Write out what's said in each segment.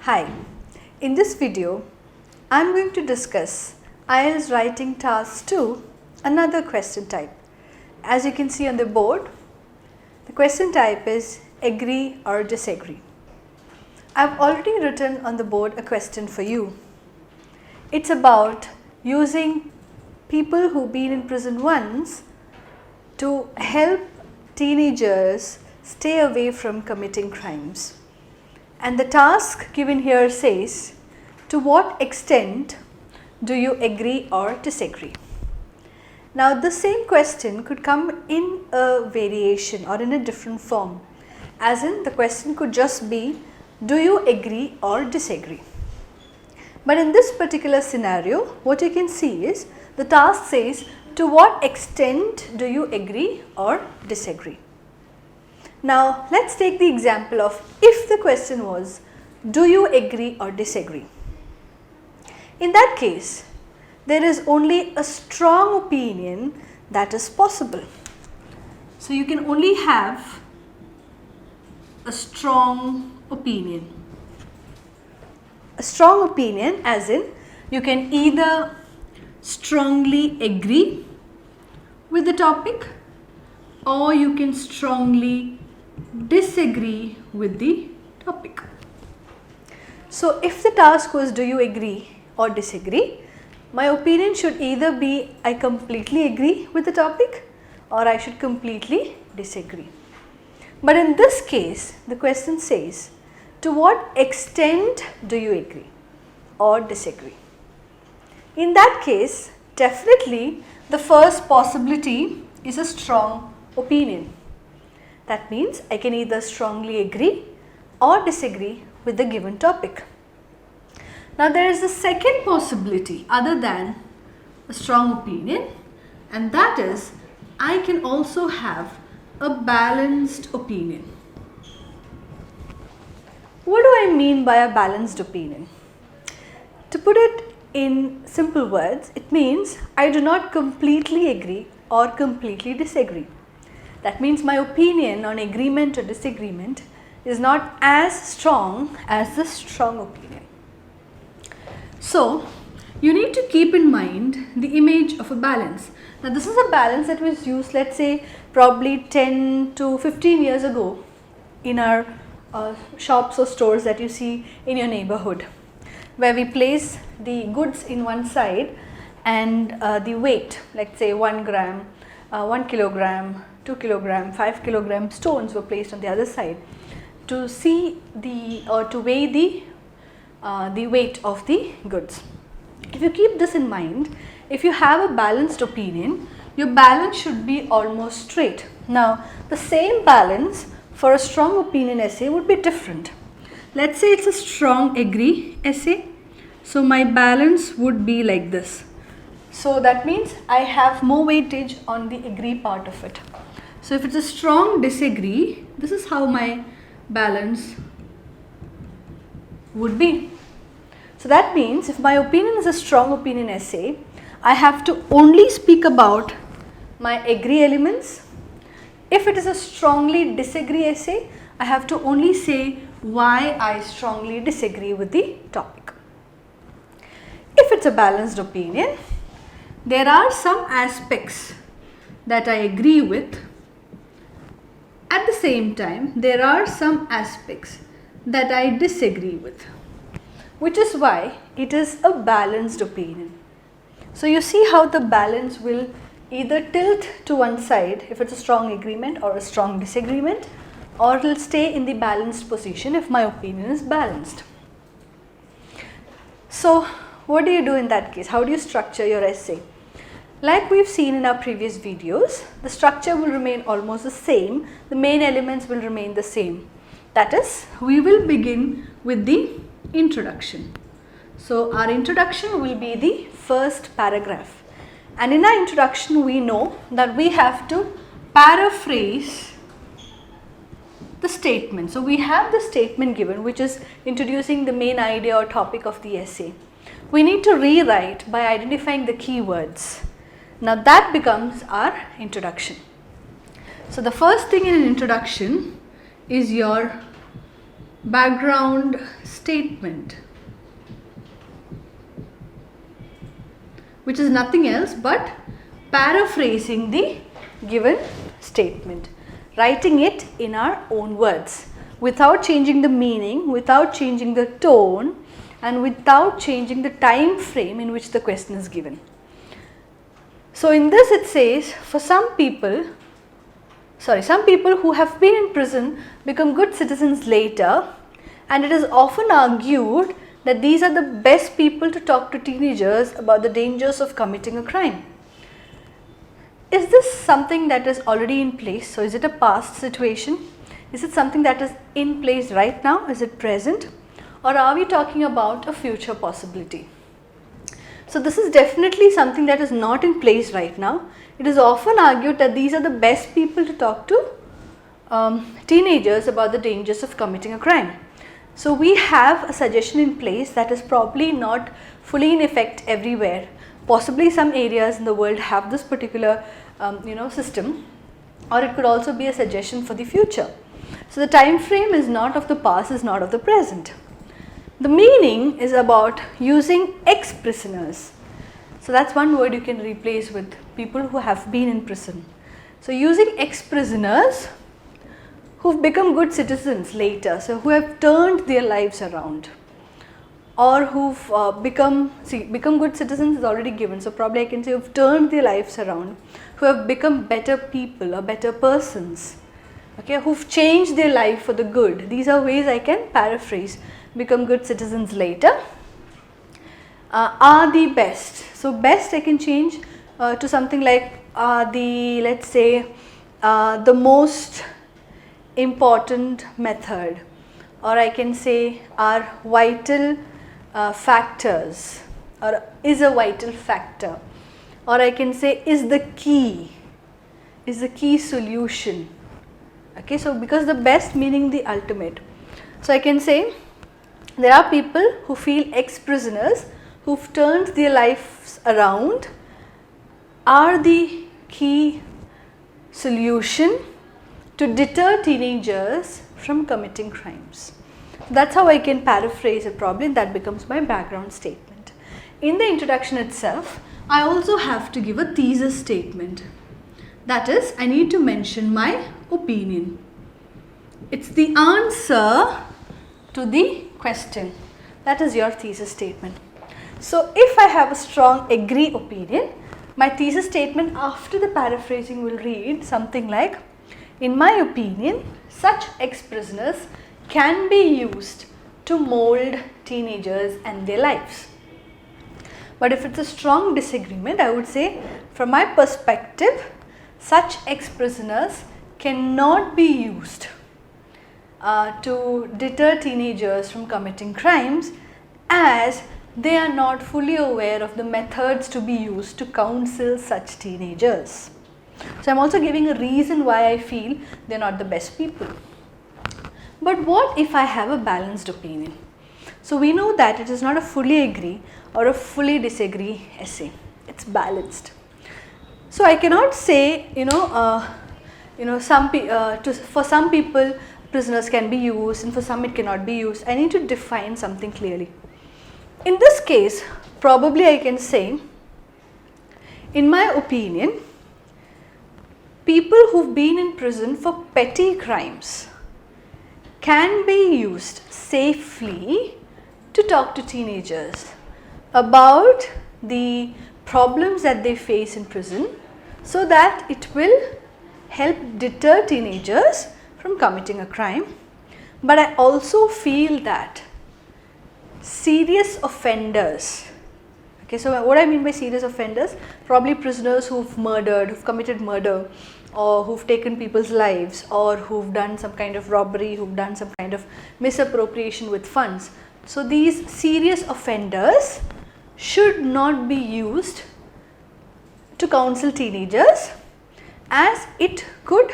Hi, in this video I am going to discuss IELTS Writing Task-2, another question type. As you can see on the board, the question type is agree or disagree. I have already written on the board a question for you. It's about using people who've been in prison once to help teenagers stay away from committing crimes. And the task given here says, to what extent do you agree or disagree? Now the same question could come in a variation or in a different form, as in the question could just be, do you agree or disagree? But in this particular scenario, what you can see is the task says, to what extent do you agree or disagree? Now let's take the example of if the question was, do you agree or disagree? In that case, there is only a strong opinion that is possible. So you can only have a strong opinion. A strong opinion as in you can either strongly agree with the topic or you can strongly disagree with the topic. So if the task was, do you agree or disagree, my opinion should either be I completely agree with the topic or I should completely disagree. But in this case, the question says, to what extent do you agree or disagree? In that case, definitely the first possibility is a strong opinion. That means I can either strongly agree or disagree with the given topic. Now there is a second possibility other than a strong opinion, and that is I can also have a balanced opinion. What do I mean by a balanced opinion? To put it in simple words, it means I do not completely agree or completely disagree. That means my opinion on agreement or disagreement is not as strong as the strong opinion. So you need to keep in mind the image of a balance. Now this is a balance that was used, let's say probably 10 to 15 years ago in our shops or stores that you see in your neighborhood, where we place the goods in one side and the weight, let's say 1 gram, 1 kilogram, 2 kilogram, 5 kilogram stones were placed on the other side to see to weigh the weight of the goods. If you keep this in mind, if you have a balanced opinion, your balance should be almost straight. Now the same balance for a strong opinion essay would be different. Let's say it's a strong agree essay. So my balance would be like this. So that means I have more weightage on the agree part of it. So if it's a strong disagree, this is how my balance would be. So that means if my opinion is a strong opinion essay, I have to only speak about my agree elements. If it is a strongly disagree essay, I have to only say why I strongly disagree with the topic. If it's a balanced opinion, there are some aspects that I agree with. At the same time, there are some aspects that I disagree with, which is why it is a balanced opinion. So you see how the balance will either tilt to one side if it's a strong agreement or a strong disagreement, or it will stay in the balanced position if my opinion is balanced. So what do you do in that case? How do you structure your essay? Like we've seen in our previous videos, the structure will remain almost the same. The main elements will remain the same. That is, we will begin with the introduction. So our introduction will be the first paragraph. And in our introduction, we know that we have to paraphrase the statement. So we have the statement given, which is introducing the main idea or topic of the essay. We need to rewrite by identifying the keywords. Now that becomes our introduction. So the first thing in an introduction is your background statement, which is nothing else but paraphrasing the given statement, writing it in our own words without changing the meaning, without changing the tone, and without changing the time frame in which the question is given. So in this it says, for some people who have been in prison become good citizens later, and it is often argued that these are the best people to talk to teenagers about the dangers of committing a crime. Is this something that is already in place? So is it a past situation? Is it something that is in place right now? Is it present? Or are we talking about a future possibility? So this is definitely something that is not in place right now. It is often argued that these are the best people to talk to teenagers about the dangers of committing a crime. So we have a suggestion in place that is probably not fully in effect everywhere. Possibly some areas in the world have this particular system, or it could also be a suggestion for the future. So the time frame is not of the past, is not of the present. The meaning is about using ex-prisoners. So that's one word you can replace with people who have been in prison. So using ex-prisoners who've become good citizens later, so who have turned their lives around, or who've become good citizens is already given, so probably I can say who've turned their lives around, who have become better people or better persons, okay, who've changed their life for the good. These are ways I can paraphrase become good citizens later. Are the best. So best I can change to something like let's say the most important method, or I can say are vital factors, or is a vital factor, or I can say is the key solution. Okay, so because the best meaning the ultimate. So I can say there are people who feel ex-prisoners who've turned their lives around are the key solution to deter teenagers from committing crimes. That's how I can paraphrase it probably, and that becomes my background statement. In the introduction itself, I also have to give a thesis statement. That is, I need to mention my opinion. It's the answer to the question. That is your thesis statement. So if I have a strong agree opinion, my thesis statement after the paraphrasing will read something like, in my opinion, such ex-prisoners can be used to mold teenagers and their lives. But if it's a strong disagreement, I would say, from my perspective, such ex-prisoners cannot be used to deter teenagers from committing crimes, as they are not fully aware of the methods to be used to counsel such teenagers. So I'm also giving a reason why I feel they're not the best people. But what if I have a balanced opinion? So we know that it is not a fully agree or a fully disagree essay. It's balanced. So I cannot say, for some people prisoners can be used and for some it cannot be used. I need to define something clearly. In this case, probably I can say, in my opinion, people who've been in prison for petty crimes can be used safely to talk to teenagers about the problems that they face in prison, so that it will help deter teenagers from committing a crime. But I also feel that serious offenders, okay, so what I mean by serious offenders, probably prisoners who've murdered, who've committed murder, or who've taken people's lives, or who've done some kind of robbery, who've done some kind of misappropriation with funds. So these serious offenders should not be used to counsel teenagers, as it could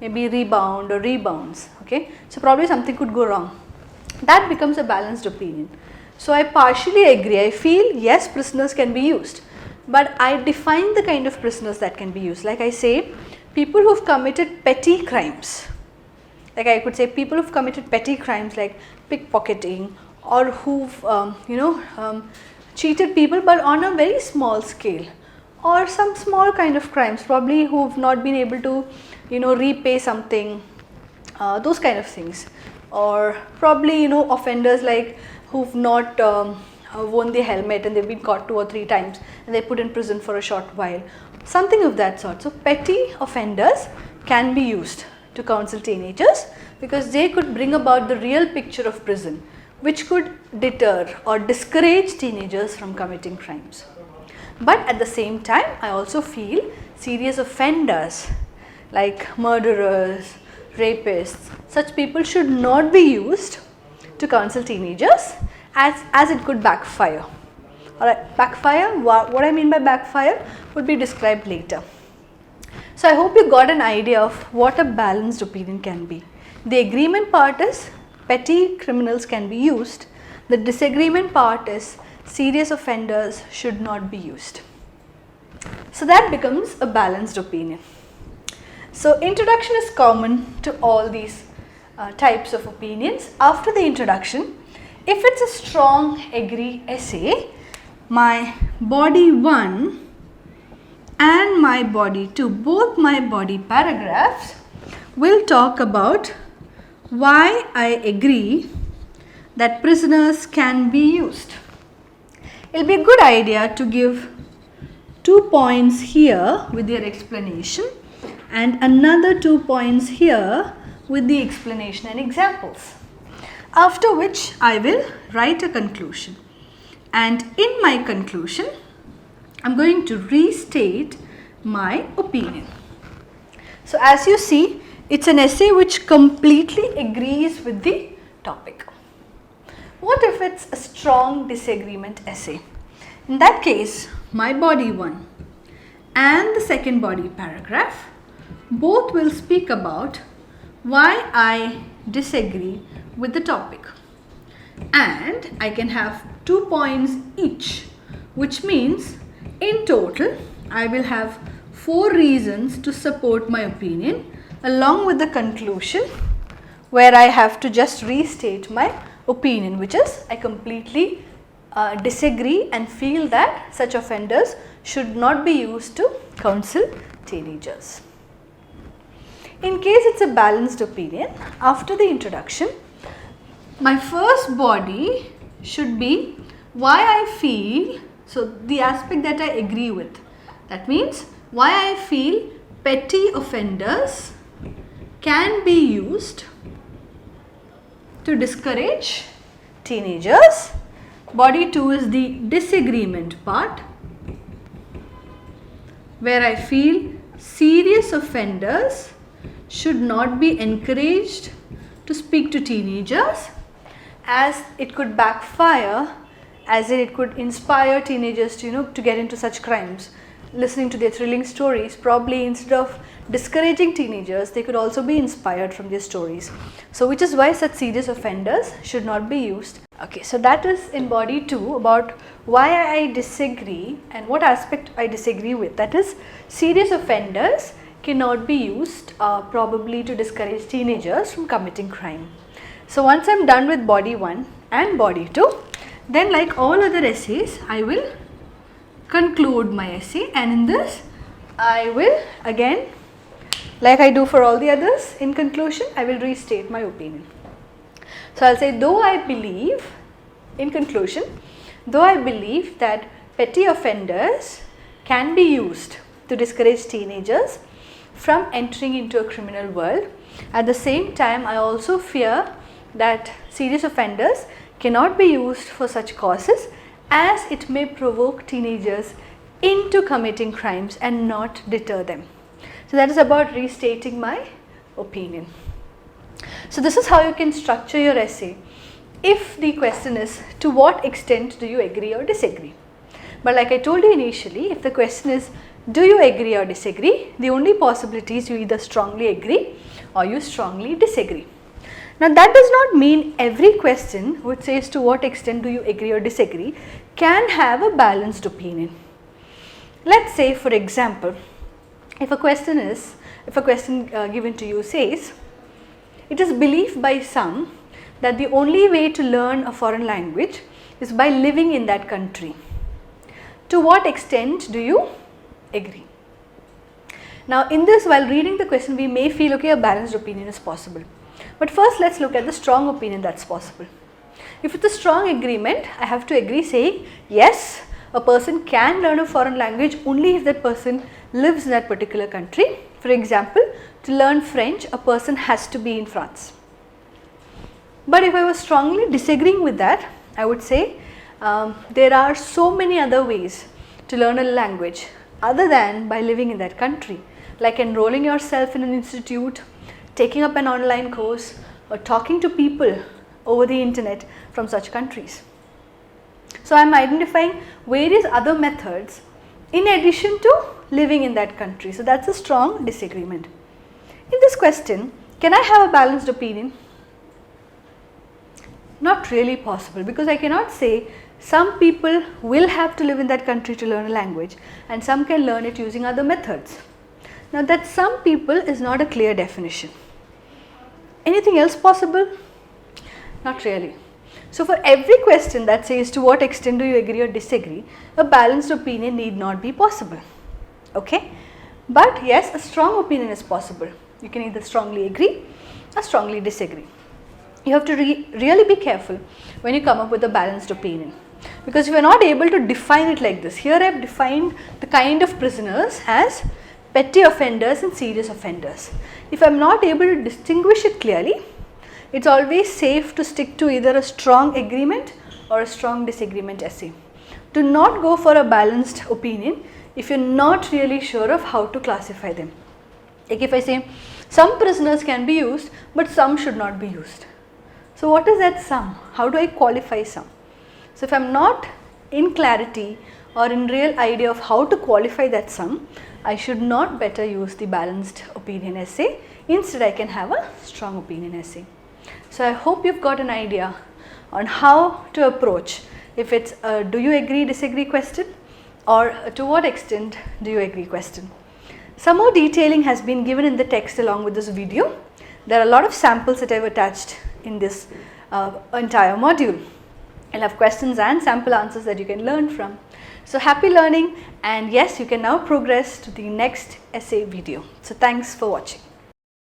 maybe rebound or rebounds. Okay, so probably something could go wrong. That becomes a balanced opinion. So I partially agree. I feel yes, prisoners can be used, but I define the kind of prisoners that can be used. Like I say, people who've committed petty crimes. Like I could say people who've committed petty crimes like pickpocketing or who've cheated people, but on a very small scale, or some small kind of crimes, probably who've not been able to repay something, those kind of things, or probably offenders like who've not worn the helmet and they've been caught 2 or 3 times and they're put in prison for a short while, something of that sort. So petty offenders can be used to counsel teenagers because they could bring about the real picture of prison, which could deter or discourage teenagers from committing crimes. But at the same time, I also feel serious offenders like murderers, rapists, such people should not be used to counsel teenagers as it could backfire. Alright, backfire, what I mean by backfire would be described later. So I hope you got an idea of what a balanced opinion can be. The agreement part is petty criminals can be used. The disagreement part is serious offenders should not be used. So that becomes a balanced opinion. So introduction is common to all these types of opinions. After the introduction, if it's a strong agree essay, my body 1 and my body 2, both my body paragraphs will talk about why I agree that prisoners can be used. It will be a good idea to give 2 points here with their explanation and another 2 points here with the explanation and examples. After which I will write a conclusion, and in my conclusion I am going to restate my opinion. So as you see, it's an essay which completely agrees with the topic. What if it's a strong disagreement essay? In that case, my body 1 and the second body paragraph both will speak about why I disagree with the topic, and I can have 2 points each, which means in total I will have 4 reasons to support my opinion along with the conclusion where I have to just restate my opinion, which is I completely disagree and feel that such offenders should not be used to counsel teenagers. In case it's a balanced opinion, after the introduction, my first body should be why I feel, so the aspect that I agree with. That means why I feel petty offenders can be used to discourage teenagers. Body 2 is the disagreement part, where I feel serious offenders should not be encouraged to speak to teenagers, as it could backfire, as it could inspire teenagers to to get into such crimes. Listening to their thrilling stories, probably instead of discouraging teenagers, they could also be inspired from their stories. So which is why such serious offenders should not be used. Okay, so that is in body 2 about why I disagree and what aspect I disagree with. That is, serious offenders cannot be used probably to discourage teenagers from committing crime. So once I am done with body 1 and body 2, then like all other essays, I will conclude my essay, and in this I will again, like I do for all the others, in conclusion I will restate my opinion. So I will say, though I believe, in conclusion, though I believe that petty offenders can be used to discourage teenagers from entering into a criminal world, at the same time I also fear that serious offenders cannot be used for such causes, as it may provoke teenagers into committing crimes and not deter them. So that is about restating my opinion. So this is how you can structure your essay if the question is, to what extent do you agree or disagree? But like I told you initially, if the question is, do you agree or disagree, the only possibility is you either strongly agree or you strongly disagree. Now that does not mean every question which says to what extent do you agree or disagree can have a balanced opinion. Let's say, for example, if a question given to you says, it is believed by some that the only way to learn a foreign language is by living in that country. To what extent do you agree? Now in this, while reading the question, we may feel okay, a balanced opinion is possible. But first let's look at the strong opinion that's possible. If it's a strong agreement, I have to agree saying yes, a person can learn a foreign language only if that person lives in that particular country. For example, to learn French, a person has to be in France. But if I was strongly disagreeing with that, I would say there are so many other ways to learn a language other than by living in that country, like enrolling yourself in an institute, taking up an online course, or talking to people over the internet from such countries. So I am identifying various other methods in addition to living in that country. So that's a strong disagreement. In this question, can I have a balanced opinion? Not really possible, because I cannot say some people will have to live in that country to learn a language and some can learn it using other methods. Now that some people is not a clear definition. Anything else possible? Not really. So for every question that says to what extent do you agree or disagree, a balanced opinion need not be possible. Okay? But yes, a strong opinion is possible. You can either strongly agree or strongly disagree. You have to really be careful when you come up with a balanced opinion, because if you are not able to define it like this, here I have defined the kind of prisoners as petty offenders and serious offenders. If I am not able to distinguish it clearly, it's always safe to stick to either a strong agreement or a strong disagreement essay. Do not go for a balanced opinion if you are not really sure of how to classify them. Like if I say some prisoners can be used but some should not be used. So what is that some? How do I qualify some? So if I am not in clarity or in real idea of how to qualify that some, I should not better use the balanced opinion essay. Instead I can have a strong opinion essay. So I hope you've got an idea on how to approach if it's a do you agree disagree question or a to what extent do you agree question. Some more detailing has been given in the text along with this video. There are a lot of samples that I've attached in this entire module. I'll have questions and sample answers that you can learn from. So happy learning, and yes, you can now progress to the next essay video. So thanks for watching.